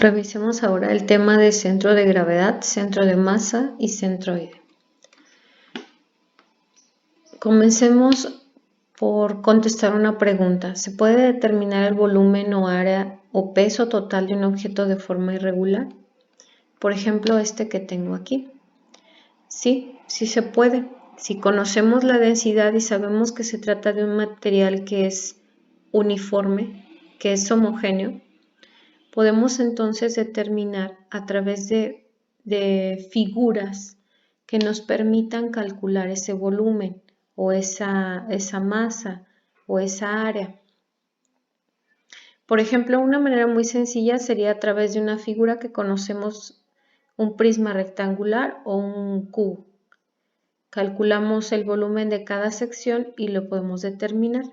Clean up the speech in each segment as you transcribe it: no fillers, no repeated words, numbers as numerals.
Revisemos ahora el tema de centro de gravedad, centro de masa y centroide. Comencemos por contestar una pregunta. ¿Se puede determinar el volumen o área o peso total de un objeto de forma irregular? Por ejemplo, este que tengo aquí. Sí se puede. Si conocemos la densidad y sabemos que se trata de un material que es uniforme, que es homogéneo, podemos entonces determinar a través de figuras que nos permitan calcular ese volumen o esa masa o esa área. Por ejemplo, una manera muy sencilla sería a través de una figura que conocemos, un prisma rectangular o un cubo. Calculamos el volumen de cada sección y lo podemos determinar.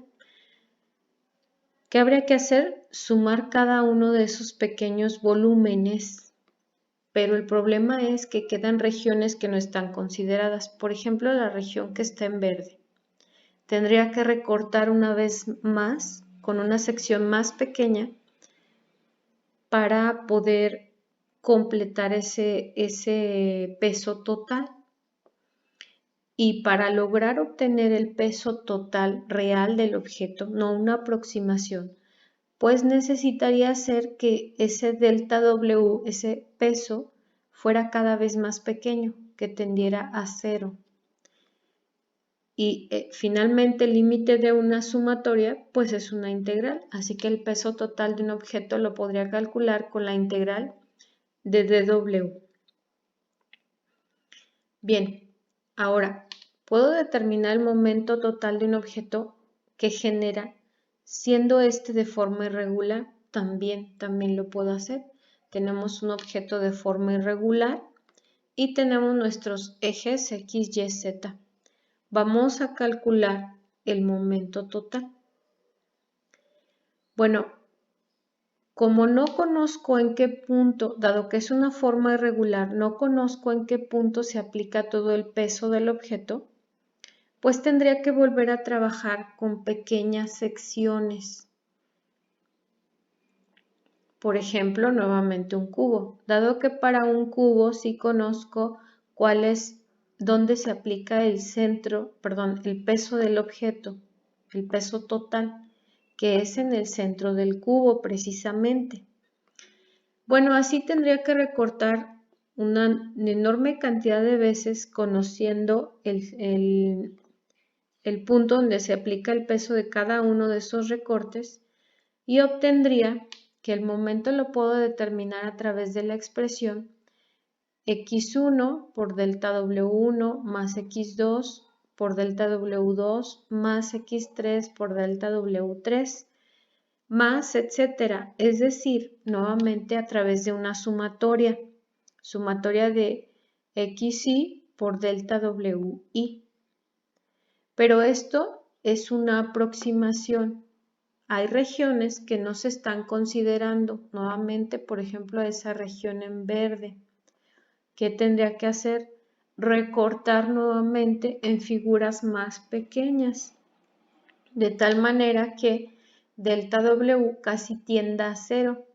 ¿Qué habría que hacer? Sumar cada uno de esos pequeños volúmenes, pero el problema es que quedan regiones que no están consideradas. Por ejemplo, la región que está en verde. Tendría que recortar una vez más con una sección más pequeña para poder completar ese peso total. Y para lograr obtener el peso total real del objeto, no una aproximación, pues necesitaría hacer que ese delta W, ese peso, fuera cada vez más pequeño, que tendiera a 0. Y finalmente el límite de una sumatoria pues es una integral, así que el peso total de un objeto lo podría calcular con la integral de dW. Bien, ahora puedo determinar el momento total de un objeto que genera, siendo este de forma irregular, también lo puedo hacer. Tenemos un objeto de forma irregular y tenemos nuestros ejes X, Y, Z. Vamos a calcular el momento total. Bueno, como no conozco en qué punto, dado que es una forma irregular, no conozco en qué punto se aplica todo el peso del objeto, pues tendría que volver a trabajar con pequeñas secciones. Por ejemplo, nuevamente un cubo. Dado que para un cubo sí conozco dónde se aplica el peso del objeto, el peso total, que es en el centro del cubo precisamente. Bueno, así tendría que recortar una enorme cantidad de veces conociendo el punto donde se aplica el peso de cada uno de esos recortes y obtendría que el momento lo puedo determinar a través de la expresión x1 por delta W1 más x2 por delta W2 más x3 por delta W3 más etcétera, es decir, nuevamente a través de una sumatoria de xy por delta wi. Pero esto es una aproximación. Hay regiones que no se están considerando, nuevamente, por ejemplo, esa región en verde. ¿Qué tendría que hacer? Recortar nuevamente en figuras más pequeñas, de tal manera que delta W casi tienda a 0.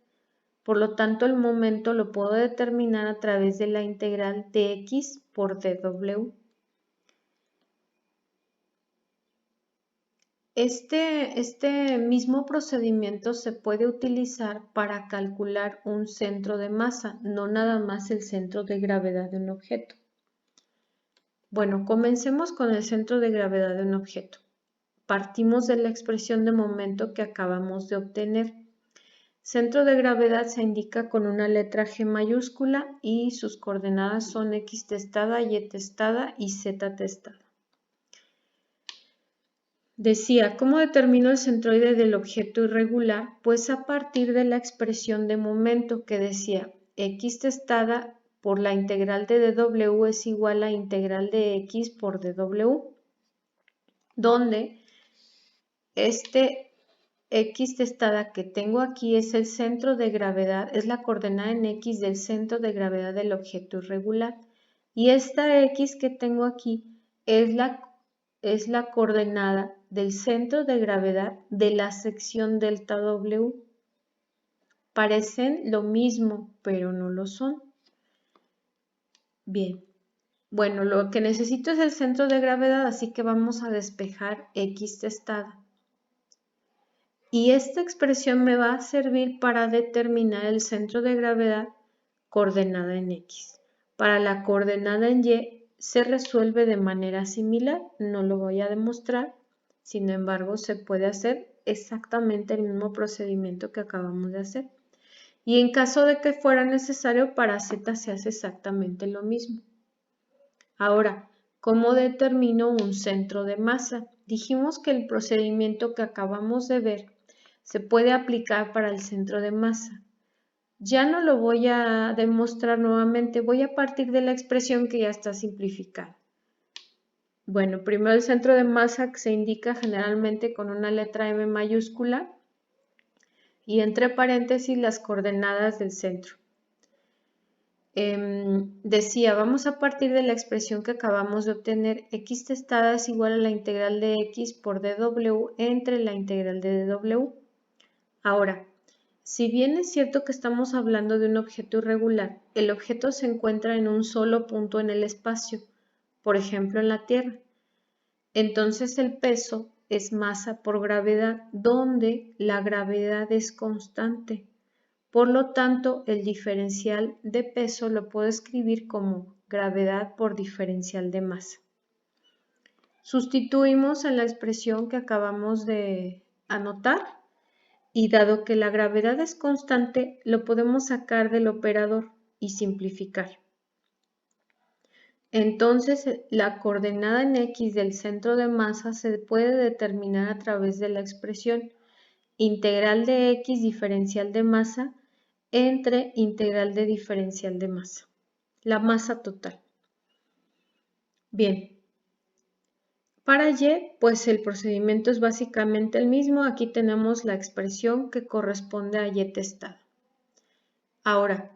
Por lo tanto, el momento lo puedo determinar a través de la integral de x por dw. Este mismo procedimiento se puede utilizar para calcular un centro de masa, no nada más el centro de gravedad de un objeto. Bueno, comencemos con el centro de gravedad de un objeto. Partimos de la expresión de momento que acabamos de obtener. Centro de gravedad se indica con una letra G mayúscula y sus coordenadas son X testada, Y testada y Z testada. Decía, ¿cómo determino el centroide del objeto irregular? Pues a partir de la expresión de momento que decía X testada por la integral de dw es igual a integral de X por dw, donde este X testada que tengo aquí es el centro de gravedad, es la coordenada en X del centro de gravedad del objeto irregular. Y esta X que tengo aquí es la coordenada del centro de gravedad de la sección delta W. parecen lo mismo, pero no lo son. Bien, bueno, lo que necesito es el centro de gravedad, así que vamos a despejar X testada. Y esta expresión me va a servir para determinar el centro de gravedad coordenada en X. Para la coordenada en Y se resuelve de manera similar, no lo voy a demostrar, sin embargo se puede hacer exactamente el mismo procedimiento que acabamos de hacer. Y en caso de que fuera necesario, para Z se hace exactamente lo mismo. Ahora, ¿cómo determino un centro de masa? Dijimos que el procedimiento que acabamos de ver se puede aplicar para el centro de masa. Ya no lo voy a demostrar nuevamente, voy a partir de la expresión que ya está simplificada. Bueno, primero el centro de masa que se indica generalmente con una letra M mayúscula y entre paréntesis las coordenadas del centro. Decía, vamos a partir de la expresión que acabamos de obtener, x testada es igual a la integral de x por dw entre la integral de dw. Ahora, si bien es cierto que estamos hablando de un objeto irregular, el objeto se encuentra en un solo punto en el espacio, por ejemplo en la Tierra. Entonces el peso es masa por gravedad, donde la gravedad es constante. Por lo tanto, el diferencial de peso lo puedo escribir como gravedad por diferencial de masa. Sustituimos en la expresión que acabamos de anotar y dado que la gravedad es constante, lo podemos sacar del operador y simplificar. Entonces, la coordenada en X del centro de masa se puede determinar a través de la expresión integral de X diferencial de masa entre integral de diferencial de masa, la masa total. Bien, para Y, pues el procedimiento es básicamente el mismo. Aquí tenemos la expresión que corresponde a Y testada. Ahora,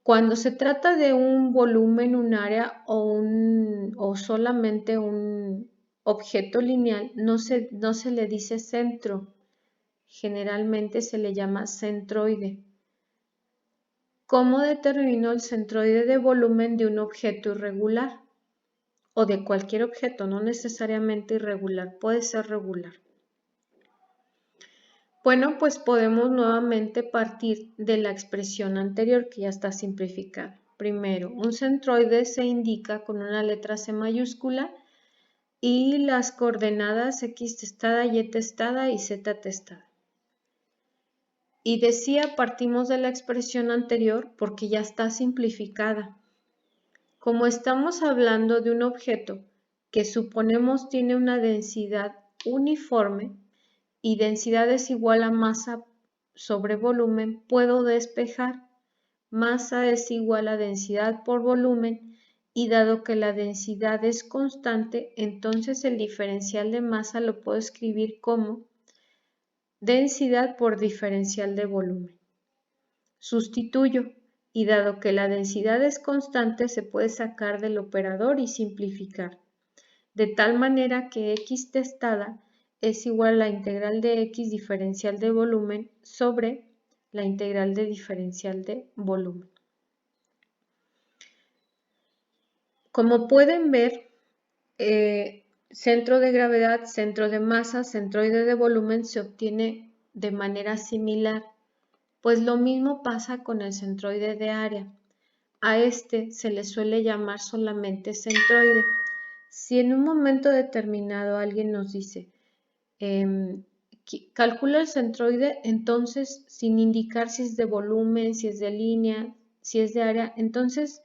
cuando se trata de un volumen, un área o solamente un objeto lineal, no se le dice centro. Generalmente se le llama centroide. ¿Cómo determino el centroide de volumen de un objeto irregular? O de cualquier objeto, no necesariamente irregular, puede ser regular. Bueno, pues podemos nuevamente partir de la expresión anterior que ya está simplificada. Primero, un centroide se indica con una letra C mayúscula y las coordenadas X testada, Y testada y Z testada. Y decía, partimos de la expresión anterior porque ya está simplificada. Como estamos hablando de un objeto que suponemos tiene una densidad uniforme y densidad es igual a masa sobre volumen, puedo despejar. Masa es igual a densidad por volumen y dado que la densidad es constante, entonces el diferencial de masa lo puedo escribir como densidad por diferencial de volumen. Sustituyo y dado que la densidad es constante se puede sacar del operador y simplificar, de tal manera que X testada es igual a la integral de X diferencial de volumen sobre la integral de diferencial de volumen. Como pueden ver, centro de gravedad, centro de masa, centroide de volumen se obtiene de manera similar. Pues lo mismo pasa con el centroide de área. A este se le suele llamar solamente centroide. Si en un momento determinado alguien nos dice, calcula el centroide, entonces sin indicar si es de volumen, si es de línea, si es de área, entonces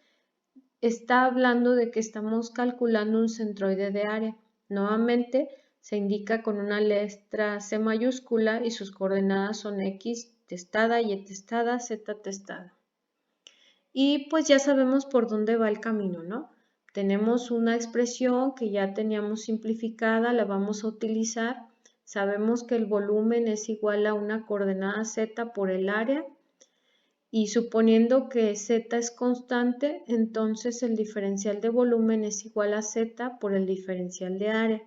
está hablando de que estamos calculando un centroide de área. Nuevamente se indica con una letra C mayúscula y sus coordenadas son X testada, Y testada, Z testada. Y pues ya sabemos por dónde va el camino, ¿no? Tenemos una expresión que ya teníamos simplificada, la vamos a utilizar. Sabemos que el volumen es igual a una coordenada Z por el área. Y suponiendo que Z es constante, entonces el diferencial de volumen es igual a Z por el diferencial de área.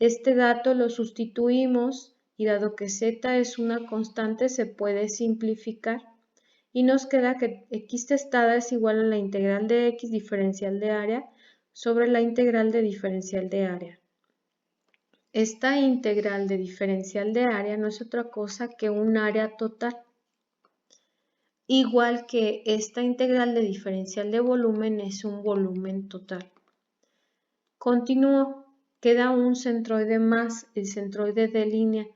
Este dato lo sustituimos y dado que z es una constante se puede simplificar y nos queda que x testada es igual a la integral de x diferencial de área sobre la integral de diferencial de área. Esta integral de diferencial de área no es otra cosa que un área total, igual que esta integral de diferencial de volumen es un volumen total. Continúo, queda un centroide más, el centroide de línea.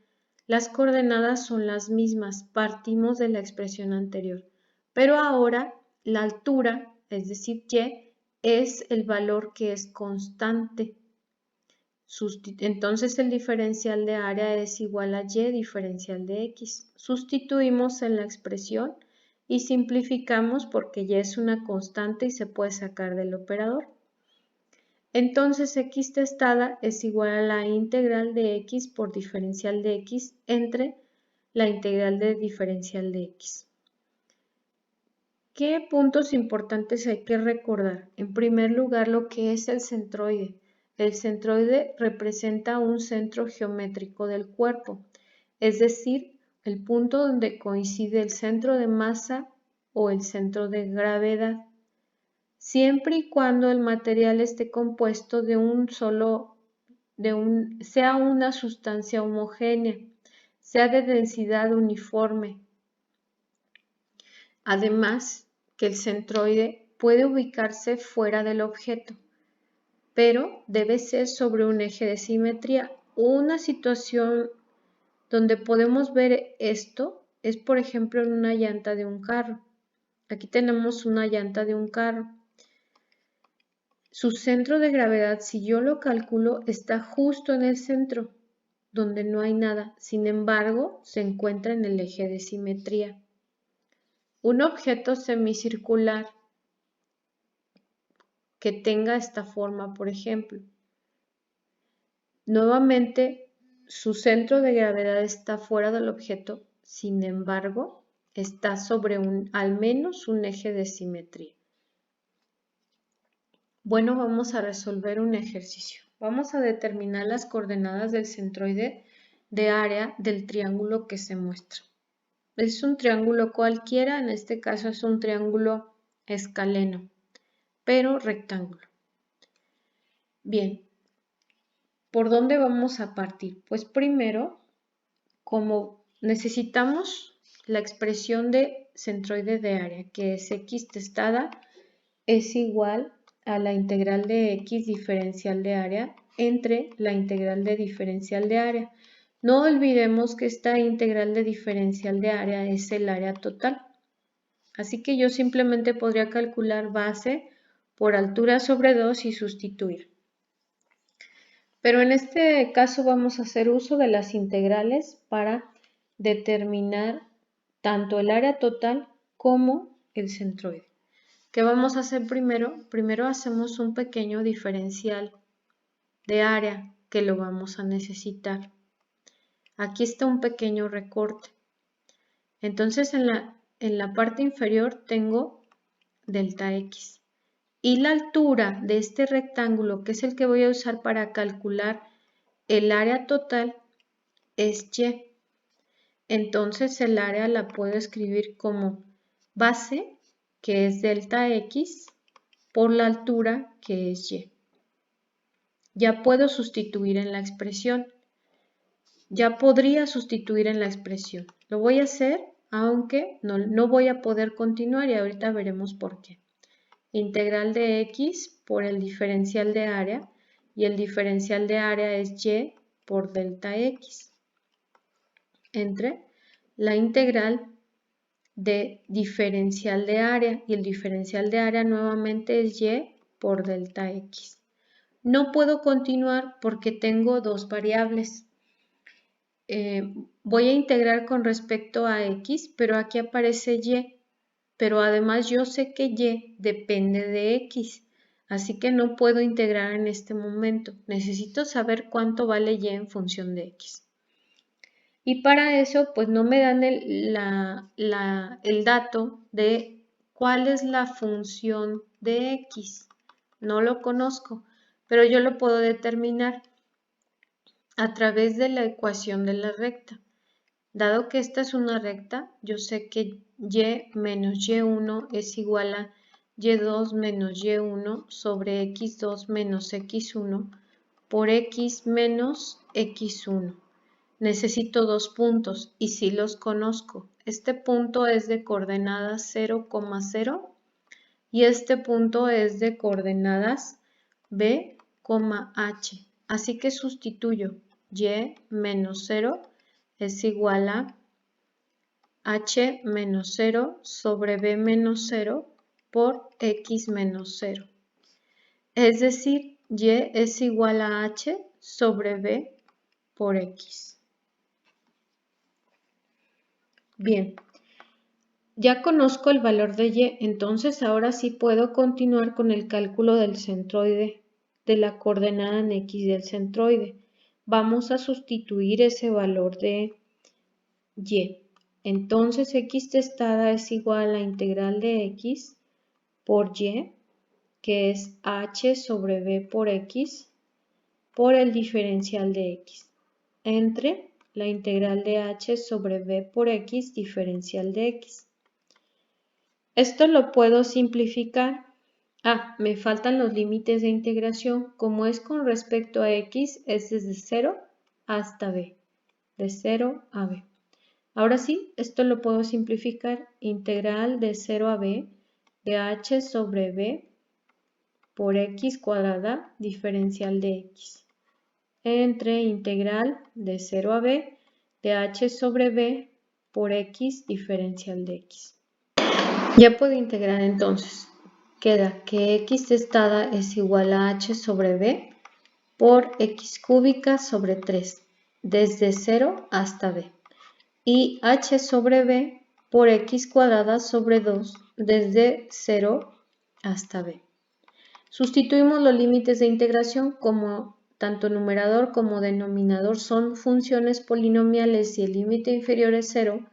Las coordenadas son las mismas, partimos de la expresión anterior, pero ahora la altura, es decir, y, es el valor que es constante. Entonces el diferencial de área es igual a y diferencial de x. Sustituimos en la expresión y simplificamos porque y es una constante y se puede sacar del operador. Entonces x testada es igual a la integral de x por diferencial de x entre la integral de diferencial de x. ¿Qué puntos importantes hay que recordar? En primer lugar, lo que es el centroide. El centroide representa un centro geométrico del cuerpo, es decir, el punto donde coincide el centro de masa o el centro de gravedad, siempre y cuando el material esté compuesto sea una sustancia homogénea, sea de densidad uniforme. Además, que el centroide puede ubicarse fuera del objeto, pero debe ser sobre un eje de simetría. Una situación donde podemos ver esto es, por ejemplo, en una llanta de un carro. Aquí tenemos una llanta de un carro. Su centro de gravedad, si yo lo calculo, está justo en el centro, donde no hay nada. Sin embargo, se encuentra en el eje de simetría. Un objeto semicircular que tenga esta forma, por ejemplo. Nuevamente, su centro de gravedad está fuera del objeto, sin embargo, está sobre al menos un eje de simetría. Bueno, vamos a resolver un ejercicio. Vamos a determinar las coordenadas del centroide de área del triángulo que se muestra. Es un triángulo cualquiera, en este caso es un triángulo escaleno, pero rectángulo. Bien, ¿por dónde vamos a partir? Pues primero, como necesitamos la expresión de centroide de área, que es x testada, es igual a la integral de x diferencial de área entre la integral de diferencial de área. No olvidemos que esta integral de diferencial de área es el área total. Así que yo simplemente podría calcular base por altura sobre 2 y sustituir. Pero en este caso vamos a hacer uso de las integrales para determinar tanto el área total como el centroide. ¿Qué vamos a hacer primero? Primero hacemos un pequeño diferencial de área que lo vamos a necesitar. Aquí está un pequeño recorte. Entonces en la parte inferior tengo delta x. Y la altura de este rectángulo, que es el que voy a usar para calcular el área total, es y. Entonces el área la puedo escribir como base, que es delta x, por la altura, que es y. Ya puedo sustituir en la expresión. Ya podría sustituir en la expresión. Lo voy a hacer, aunque no voy a poder continuar y ahorita veremos por qué. Integral de x por el diferencial de área y el diferencial de área es y por delta x entre la integral de diferencial de área y el diferencial de área nuevamente es y por delta x. No puedo continuar porque tengo dos variables. Voy a integrar con respecto a x, pero aquí aparece y. Pero además yo sé que y depende de x, así que no puedo integrar en este momento. Necesito saber cuánto vale y en función de x. Y para eso, pues no me dan el dato de cuál es la función de x. No lo conozco, pero yo lo puedo determinar. a través de la ecuación de la recta. Dado que esta es una recta, yo sé que y menos y1 es igual a y2 menos y1 sobre x2 menos x1 por x menos x1. Necesito dos puntos y sí los conozco. Este punto es de coordenadas 0,0 y este punto es de coordenadas b, h. Así que sustituyo y menos 0 es igual a h menos 0 sobre b menos 0 por x menos 0. Es decir, y es igual a h sobre b por x. Bien, ya conozco el valor de y, entonces ahora sí puedo continuar con el cálculo del centroide, de la coordenada en x del centroide. Vamos a sustituir ese valor de y. Entonces x testada es igual a la integral de x por y, que es h sobre b por x, por el diferencial de x, entre la integral de h sobre b por x diferencial de x. Esto lo puedo simplificar. Me faltan los límites de integración. Como es con respecto a x, es desde 0 hasta b. De 0 a b. Ahora sí, esto lo puedo simplificar. Integral de 0 a b de h sobre b por x cuadrada diferencial de x. Entre integral de 0 a b de h sobre b por x diferencial de x. Ya puedo integrar entonces. Queda que x testada es igual a h sobre b por x cúbica sobre 3, desde 0 hasta b. Y h sobre b por x cuadrada sobre 2, desde 0 hasta b. Sustituimos los límites de integración, como tanto numerador como denominador son funciones polinomiales y el límite inferior es 0,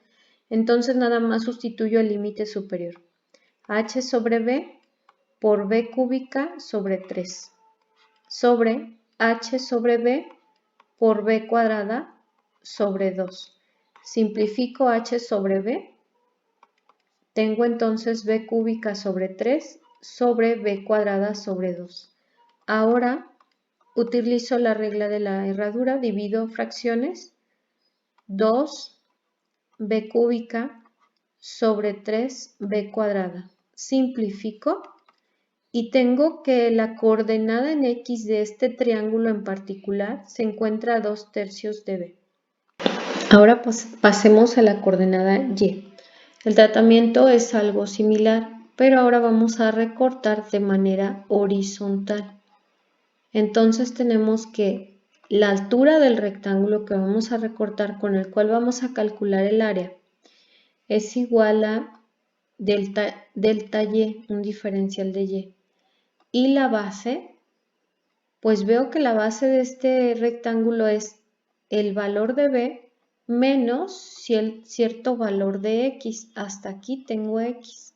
entonces nada más sustituyo el límite superior. H sobre b por b cúbica sobre 3 sobre h sobre b por b cuadrada sobre 2. Simplifico h sobre b. Tengo entonces b cúbica sobre 3 sobre b cuadrada sobre 2. Ahora utilizo la regla de la herradura, divido fracciones. 2 b cúbica sobre 3 b cuadrada. Simplifico y tengo que la coordenada en x de este triángulo en particular se encuentra a 2/3 de b. Ahora pasemos a la coordenada y. El tratamiento es algo similar, pero ahora vamos a recortar de manera horizontal. Entonces tenemos que la altura del rectángulo que vamos a recortar, con el cual vamos a calcular el área, es igual a delta y, un diferencial de y. Y la base, pues veo que la base de este rectángulo es el valor de b menos cierto valor de x. Hasta aquí tengo x,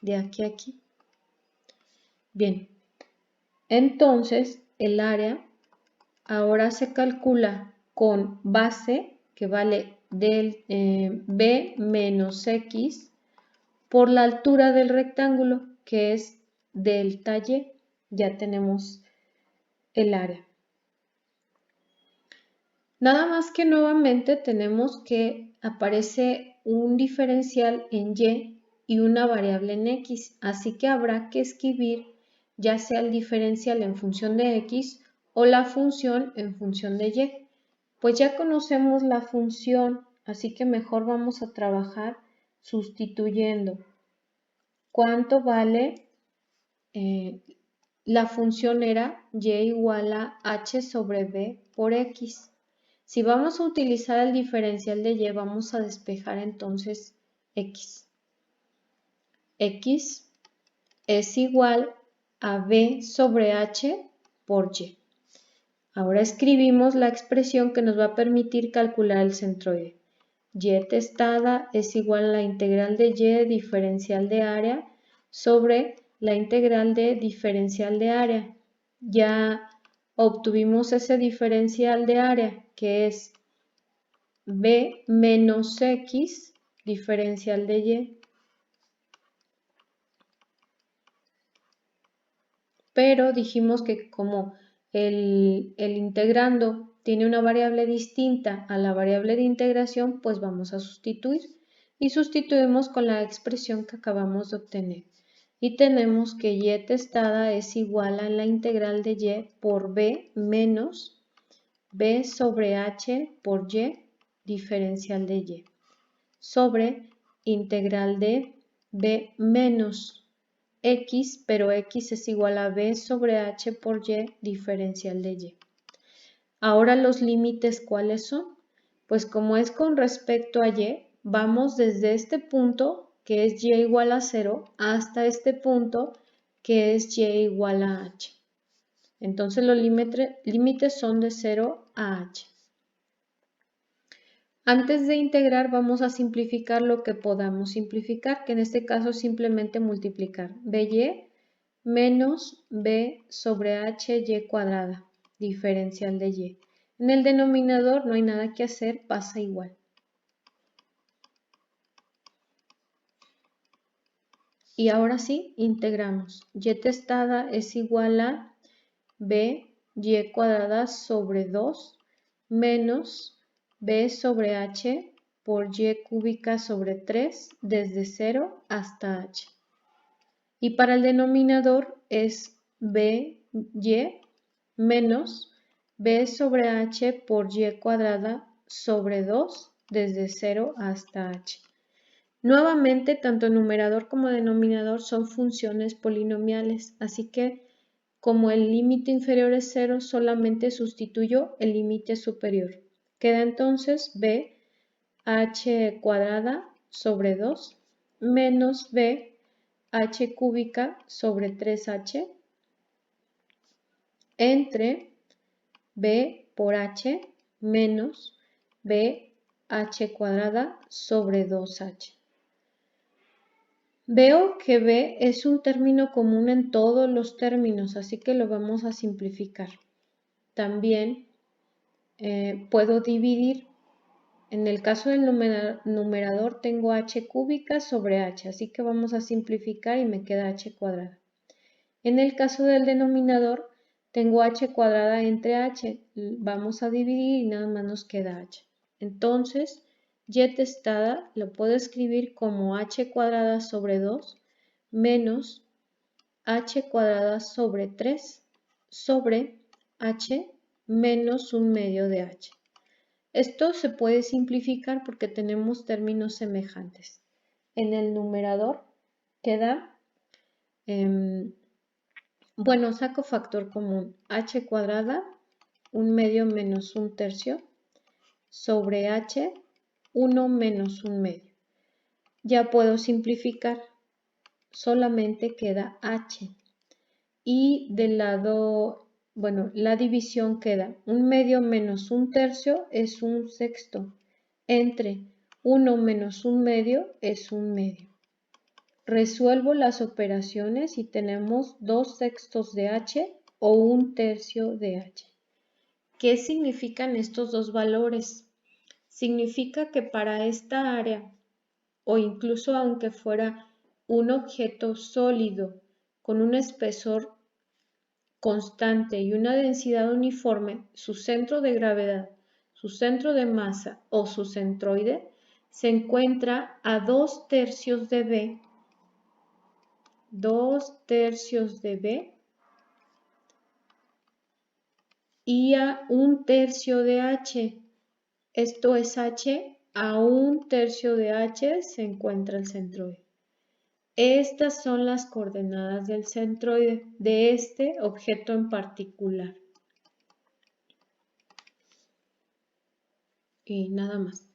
de aquí a aquí. Bien, entonces el área ahora se calcula con base, que vale del b menos x, por la altura del rectángulo, que es delta y. Ya tenemos el área. Nada más que nuevamente tenemos que aparece un diferencial en y una variable en x, así que habrá que escribir ya sea el diferencial en función de x o la función en función de y. Pues ya conocemos la función, así que mejor vamos a trabajar sustituyendo. ¿Cuánto vale? La función era y igual a h sobre b por x. Si vamos a utilizar el diferencial de y, vamos a despejar entonces x. X es igual a b sobre h por y. Ahora escribimos la expresión que nos va a permitir calcular el centroide. Y testada es igual a la integral de y diferencial de área sobre la integral de diferencial de área. Ya obtuvimos ese diferencial de área que es B menos X, diferencial de Y. Pero dijimos que como el integrando tiene una variable distinta a la variable de integración, pues vamos a sustituir. Y sustituimos con la expresión que acabamos de obtener. Y tenemos que y testada es igual a la integral de y por b menos b sobre h por y, diferencial de y, sobre integral de b menos x, pero x es igual a b sobre h por y, diferencial de y. Ahora los límites, ¿cuáles son? Pues como es con respecto a y, vamos desde este punto, que es y igual a 0, hasta este punto, que es y igual a h. Entonces los límites son de 0 a h. Antes de integrar vamos a simplificar lo que podamos simplificar, que en este caso es simplemente multiplicar by menos b sobre h y cuadrada, diferencial de y. En el denominador no hay nada que hacer, pasa igual. Y ahora sí, integramos. Y testada es igual a b y cuadrada sobre 2 menos b sobre h por y cúbica sobre 3 desde 0 hasta h. Y para el denominador es b y menos b sobre h por y cuadrada sobre 2 desde 0 hasta h. Nuevamente, tanto numerador como denominador son funciones polinomiales, así que como el límite inferior es 0, solamente sustituyo el límite superior. Queda entonces b h cuadrada sobre 2 menos b h cúbica sobre 3h entre b por h menos b h cuadrada sobre 2h. Veo que b es un término común en todos los términos, así que lo vamos a simplificar. También puedo dividir. En el caso del numerador tengo h cúbica sobre h, así que vamos a simplificar y me queda h cuadrada. En el caso del denominador tengo h cuadrada entre h, vamos a dividir y nada más nos queda h. Entonces, y testada lo puedo escribir como h cuadrada sobre 2 menos h cuadrada sobre 3 sobre h menos 1/2 de h. Esto se puede simplificar porque tenemos términos semejantes. En el numerador queda, bueno, saco factor común, h cuadrada 1/2 menos 1/3 sobre h 1 menos 1/2. Ya puedo simplificar, solamente queda h. Y del lado, bueno, la división queda 1/2 menos 1/3 es 1/6. Entre 1 menos 1/2 es 1/2. Resuelvo las operaciones y tenemos 2/6 de h o 1/3 de h. ¿Qué significan estos dos valores? Significa que para esta área, o incluso aunque fuera un objeto sólido con un espesor constante y una densidad uniforme, su centro de gravedad, su centro de masa o su centroide se encuentra a 2/3 de b, 2/3 de b y a 1/3 de h. Esto es h, a 1/3 de h se encuentra el centroide. Estas son las coordenadas del centroide de este objeto en particular. Y nada más.